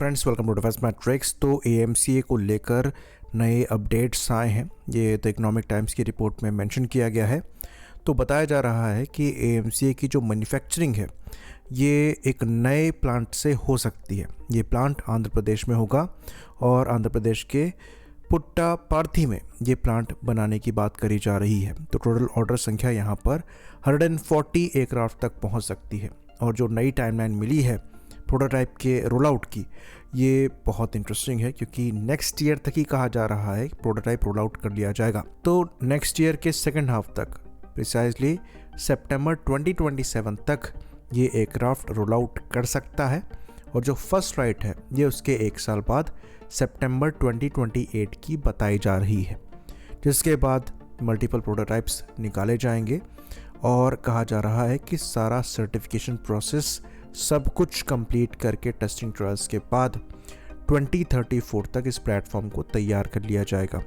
Friends, welcome to Defence Matrix. तो AMCA को लेकर नए अपडेट्स आए हैं। ये द इकोनॉमिक टाइम्स की रिपोर्ट में मेंशन किया गया है। तो बताया जा रहा है कि एएमसीए की जो मैन्युफैक्चरिंग है ये एक नए प्लांट से हो सकती है। ये प्लांट आंध्र प्रदेश में होगा और आंध्र प्रदेश के पुट्टापार्थी में ये प्लांट बनाने की बात करी जा रही है। तो टोटल ऑर्डर संख्या यहाँ पर 140 एयरक्राफ्ट तक पहुँच सकती है। और जो नई टाइमलाइन मिली है प्रोटोटाइप के रोल आउट की, ये बहुत इंटरेस्टिंग है क्योंकि नेक्स्ट ईयर तक ही कहा जा रहा है प्रोटोटाइप रोल आउट कर लिया जाएगा। तो नेक्स्ट ईयर के सेकेंड हाफ तक, प्रिसाइजली सितंबर 2027 तक ये एयरक्राफ्ट रोल आउट कर सकता है। और जो फर्स्ट फ्लाइट है ये उसके एक साल बाद सितंबर 2028 की बताई जा रही है, जिसके बाद मल्टीपल प्रोटोटाइप्स निकाले जाएंगे। और कहा जा रहा है कि सारा सर्टिफिकेशन प्रोसेस सब कुछ कंप्लीट करके टेस्टिंग ट्रायल्स के बाद 2034 तक इस प्लेटफॉर्म को तैयार कर लिया जाएगा।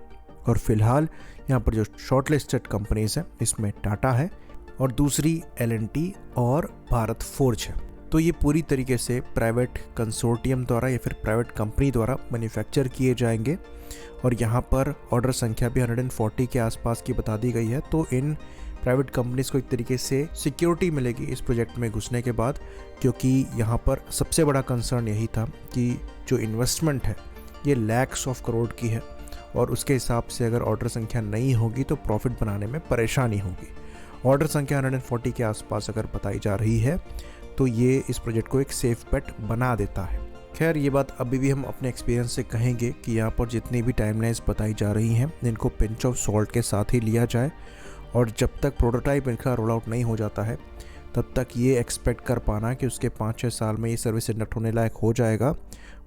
और फिलहाल यहाँ पर जो शॉर्टलिस्टेड कंपनीज हैं इसमें टाटा है और दूसरी L&T और भारत फोर्ज है। तो ये पूरी तरीके से प्राइवेट कंसोर्टियम द्वारा या फिर प्राइवेट कंपनी द्वारा मैन्युफैक्चर किए जाएंगे। और यहाँ पर ऑर्डर संख्या भी 140 के आसपास की बता दी गई है। तो इन प्राइवेट कंपनीज को एक तरीके से सिक्योरिटी मिलेगी इस प्रोजेक्ट में घुसने के बाद, क्योंकि यहाँ पर सबसे बड़ा कंसर्न यही था कि जो इन्वेस्टमेंट है ये लैक्स ऑफ करोड़ की है और उसके हिसाब से अगर ऑर्डर संख्या नहीं होगी तो प्रॉफिट बनाने में परेशानी होगी। ऑर्डर संख्या 140 के आसपास अगर बताई जा रही है तो ये इस प्रोजेक्ट को एक सेफ बेट बना देता है। खैर, ये बात अभी भी हम अपने एक्सपीरियंस से कहेंगे कि यहाँ पर जितनी भी टाइमलाइंस बताई जा रही हैं इनको पिंच ऑफ सॉल्ट के साथ ही लिया जाए। और जब तक प्रोटोटाइप इनका रोल आउट नहीं हो जाता है तब तक ये एक्सपेक्ट कर पाना कि उसके 5-6 साल में ये सर्विस इंडक्ट होने लायक हो जाएगा,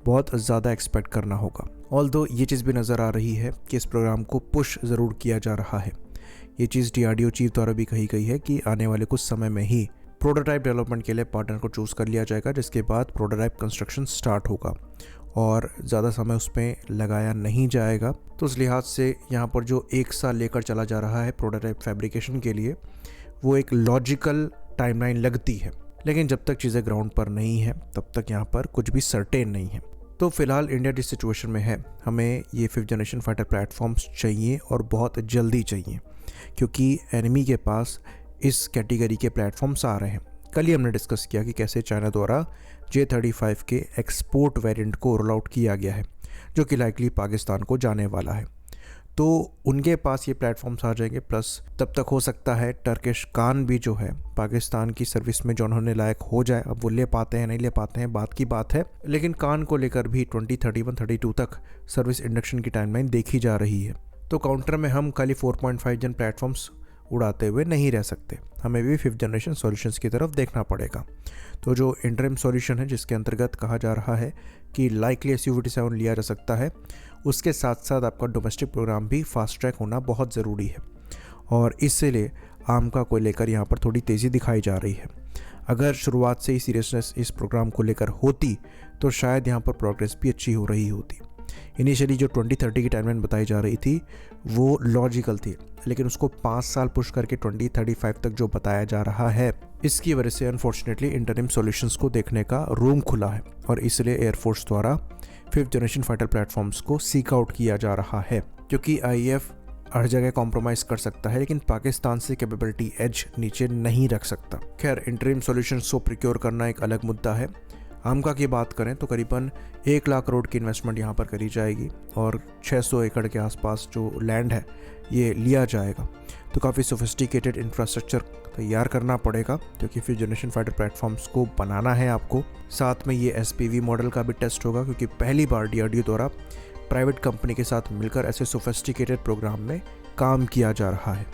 बहुत ज़्यादा एक्सपेक्ट करना होगा। ऑल्दो ये चीज़ भी नज़र आ रही है कि इस प्रोग्राम को पुश ज़रूर किया जा रहा है। ये चीज़ DRDO चीफ द्वारा भी कही गई है कि आने वाले कुछ समय में ही प्रोटोटाइप डेवलपमेंट के लिए पार्टनर को चूज़ कर लिया जाएगा, जिसके बाद प्रोटोटाइप कंस्ट्रक्शन स्टार्ट होगा और ज़्यादा समय उसमें लगाया नहीं जाएगा। तो उस लिहाज से यहाँ पर जो एक साल लेकर चला जा रहा है प्रोटोटाइप फैब्रिकेशन के लिए, वो एक लॉजिकल टाइमलाइन लगती है। लेकिन जब तक चीज़ें ग्राउंड पर नहीं है तब तक यहाँ पर कुछ भी सर्टेन नहीं है। तो फिलहाल इंडिया जिस सिचुएशन में है, हमें ये 5th जनरेशन फाइटर प्लेटफॉर्म्स चाहिए और बहुत जल्दी चाहिए, क्योंकि एनिमी के पास इस कैटेगरी के प्लेटफॉर्म्स आ रहे हैं। कल ही हमने डिस्कस किया कि कैसे चाइना द्वारा J-35 के एक्सपोर्ट वेरिएंट को रोल आउट किया गया है, जो कि लाइकली पाकिस्तान को जाने वाला है। तो उनके पास ये प्लेटफॉर्म्स आ जाएंगे। प्लस तब तक हो सकता है टर्किश कान भी जो है पाकिस्तान की सर्विस में जो होने लायक हो जाए। अब वो ले पाते हैं नहीं ले पाते हैं बात की बात है, लेकिन कान को लेकर भी 2031-32 तक सर्विस इंडक्शन की टाइमलाइन देखी जा रही है। तो काउंटर में हम खाली 4.5 जन प्लेटफॉर्म्स उड़ाते हुए नहीं रह सकते, हमें भी 5th जनरेशन सॉल्यूशंस की तरफ देखना पड़ेगा। तो जो इंटरिम सॉल्यूशन है जिसके अंतर्गत कहा जा रहा है कि लाइकली SU-57 लिया जा सकता है, उसके साथ साथ आपका डोमेस्टिक प्रोग्राम भी फास्ट ट्रैक होना बहुत ज़रूरी है। और इसलिए आमका को लेकर यहाँ पर थोड़ी तेज़ी दिखाई जा रही है। अगर शुरुआत से ही सीरियसनेस इस प्रोग्राम को लेकर होती तो शायद यहाँ पर प्रोग्रेस भी अच्छी हो रही होती। इनिशियली जो 2030 की टाइमलाइन बताई जा रही थी वो लॉजिकल थी, लेकिन उसको 5 साल पुश करके 2035 तक जो बताया जा रहा है, इसकी वजह से अनफॉर्चुनेटली इंटरिम सॉल्यूशंस को देखने का रूम खुला है। और इसलिए एयरफोर्स द्वारा 5th जनरेशन फाइटर प्लेटफॉर्म्स को सीक आउट किया जा रहा है, क्योंकि IAF हर जगह कॉम्प्रोमाइज़ कर सकता है लेकिन पाकिस्तान से कैपेबिलिटी एज नीचे नहीं रख सकता। खैर, इंटरिम सॉल्यूशंस को प्रिक्योर करना एक अलग मुद्दा है। आमका की बात करें तो करीबन 1 लाख करोड़ की इन्वेस्टमेंट यहाँ पर करी जाएगी और 600 एकड़ के आसपास जो लैंड है ये लिया जाएगा। तो काफ़ी सोफिस्टिकेटेड इंफ्रास्ट्रक्चर तैयार करना पड़ेगा, क्योंकि 5th जनरेशन फाइटर प्लेटफॉर्म्स को बनाना है आपको। साथ में ये SPV मॉडल का भी टेस्ट होगा, क्योंकि पहली बार DRDO द्वारा प्राइवेट कंपनी के साथ मिलकर ऐसे सोफिस्टिकेटेड प्रोग्राम में काम किया जा रहा है।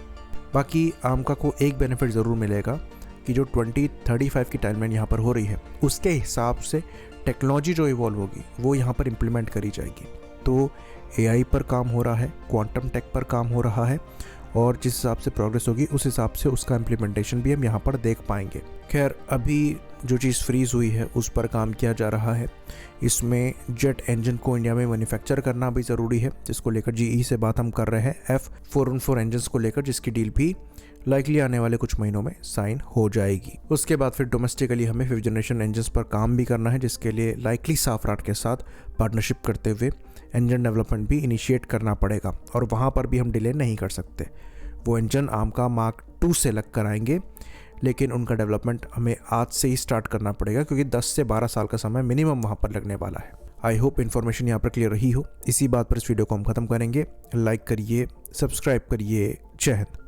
बाकी आमका को एक बेनिफिट ज़रूर मिलेगा कि जो 2035 की टाइमलाइन यहाँ पर हो रही है उसके हिसाब से टेक्नोलॉजी जो इवॉल्व होगी वो यहाँ पर इम्प्लीमेंट करी जाएगी। तो AI पर काम हो रहा है, क्वांटम टेक पर काम हो रहा है, और जिस हिसाब से प्रोग्रेस होगी उस हिसाब से उसका इम्प्लीमेंटेशन भी हम यहाँ पर देख पाएंगे। खैर, अभी जो चीज़ फ्रीज़ हुई है उस पर काम किया जा रहा है। इसमें जेट इंजन को इंडिया में मैन्युफैक्चर करना भी ज़रूरी है, जिसको लेकर जीई से बात हम कर रहे हैं F414 इंजन्स को लेकर, जिसकी डील भी लाइकली आने वाले कुछ महीनों में साइन हो जाएगी। उसके बाद फिर डोमेस्टिकली हमें 5th जनरेशन इंजन्स पर काम भी करना है, जिसके लिए लाइकली साफराट के साथ पार्टनरशिप करते हुए इंजन डेवलपमेंट भी इनिशिएट करना पड़ेगा, और वहाँ पर भी हम डिले नहीं कर सकते। वो इंजन आमका मार्क 2 से लग कर आएंगे, लेकिन उनका डेवलपमेंट हमें आज से ही स्टार्ट करना पड़ेगा, क्योंकि 10 से 12 साल का समय मिनिमम वहाँ पर लगने वाला है। आई होप इन्फॉर्मेशन यहाँ पर क्लियर रही हो। इसी बात पर इस वीडियो को हम खत्म करेंगे। लाइक करिए, सब्सक्राइब करिए। जय हिंद।